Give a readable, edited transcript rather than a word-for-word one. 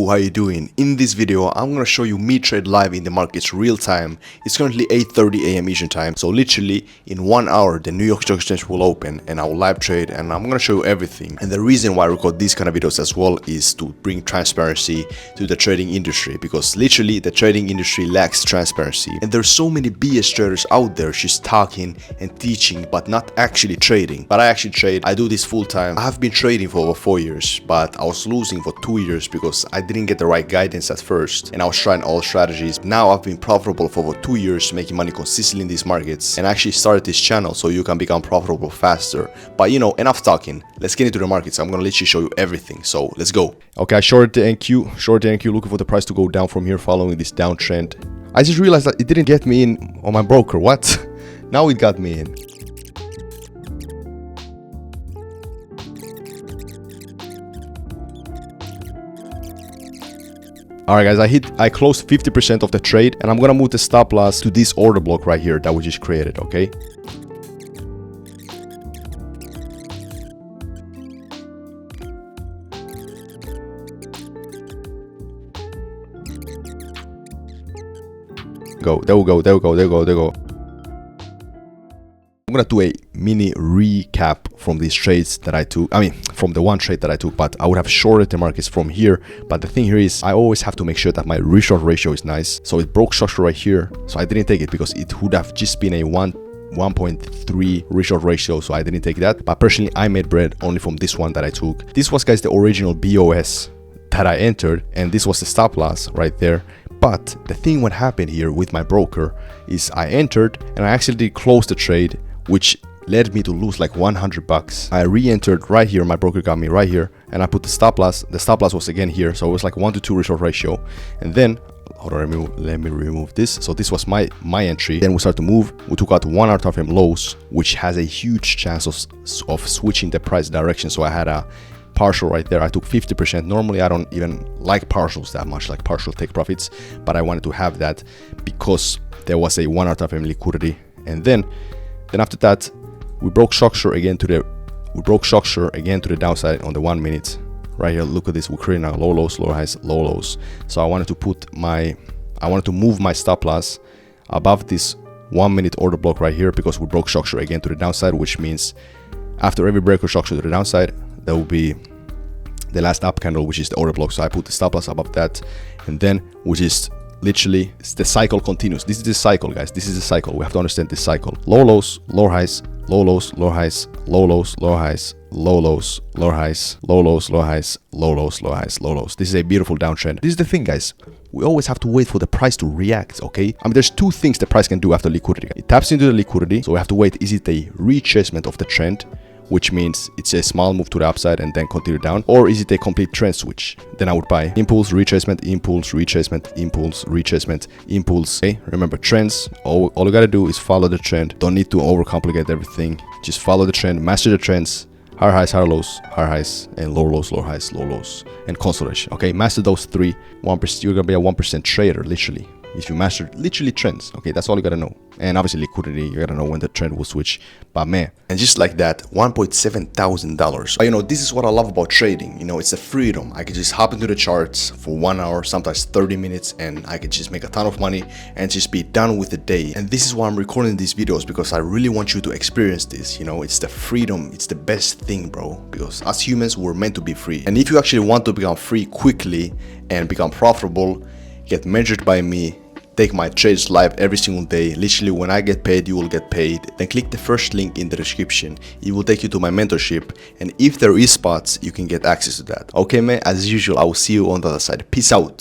how you doing? In this video, I'm gonna show you me trade live in the markets real time. It's currently 8:30 a.m. Eastern time, so literally in 1 hour the New York Stock Exchange will open and I will live trade and I'm gonna show you everything. And the reason why I record these kind of videos as well is to bring transparency to the trading industry, because literally the trading industry lacks transparency and there's so many BS traders out there just talking and teaching but not actually trading. But I actually trade. I do this full time. I have been trading for over 4 years, but I was losing for 2 years because I didn't get the right guidance at first and I was trying all strategies. Now I've been profitable for over 2 years, making money consistently in these markets, and I actually started this channel so you can become profitable faster. But you know, enough talking, let's get into the markets. I'm gonna literally show you everything, so let's go. Okay, I shorted the NQ, looking for the price to go down from here following this downtrend. I just realized that it didn't get me in on my broker. What? Now it got me in. Alright guys, I closed 50% of the trade and I'm gonna move the stop loss to this order block right here that we just created, okay? There we go. I'm gonna do a mini recap from these trades that I took. I mean, from the one trade that I took, but I would have shorted the markets from here. But the thing here is I always have to make sure that my reshort ratio is nice. So it broke structure right here. So I didn't take it because it would have just been a 1.3 reshort ratio, so I didn't take that. But personally, I made bread only from this one that I took. This was, guys, the original BOS that I entered, and this was the stop loss right there. But the thing what happened here with my broker is I entered and I actually closed the trade, which led me to lose like 100 bucks. I re-entered right here, my broker got me right here, and I put the stop loss. The stop loss was again here, so it was like 1 to 2 reshort ratio. And then hold on, let me remove this. So this was my entry. Then we start to move. We took out 1 hour time frame lows, which has a huge chance of switching the price direction. So I had a partial right there. I took 50%. Normally I don't even like partials that much, like partial take profits, but I wanted to have that because there was a 1 hour time frame liquidity. And then after that we broke structure again to the downside on the 1 minute right here. Look at this, we're creating now low lows, low highs, low lows. So I wanted to move my stop loss above this 1 minute order block right here, because we broke structure again to the downside, which means after every break or structure to the downside there will be the last up candle, which is the order block. So I put the stop loss above that, and then which is literally the cycle continues. This is the cycle, guys. This is the cycle. We have to understand this cycle. Low lows, low highs, low lows, low highs, low lows, low highs, low lows, low highs, low lows, low highs, low lows, low highs, low lows. This is a beautiful downtrend. This is the thing, guys. We always have to wait for the price to react, okay? I mean, there's two things the price can do after liquidity. It taps into the liquidity, so we have to wait. Is it a retracement of the trend, which means it's a small move to the upside and then continue down, or is it a complete trend switch? Then I would buy impulse, retracement, impulse, retracement, impulse, retracement, impulse. Okay, remember trends, all you gotta do is follow the trend. Don't need to overcomplicate everything. Just follow the trend, master the trends. Higher highs, higher lows, higher highs, and low lows, low highs, low lows, and consolidation. Okay, master those three. 1%, you're gonna be a 1% trader, literally. If you master literally trends, okay, that's all you gotta know. And obviously liquidity, you gotta know when the trend will switch. But man, and just like that, $1.7 thousand. You know, this is what I love about trading. You know, it's a freedom. I could just hop into the charts for 1 hour, sometimes 30 minutes, and I could just make a ton of money and just be done with the day. And this is why I'm recording these videos, because I really want you to experience this. You know, it's the freedom. It's the best thing, bro, because as humans, we're meant to be free. And if you actually want to become free quickly and become profitable, get measured by me, take my trades live every single day. Literally, when I get paid, you will get paid. Then click the first link in the description. It will take you to my mentorship, and if there is spots, you can get access to that. Okay, man, as usual, I will see you on the other side. Peace out.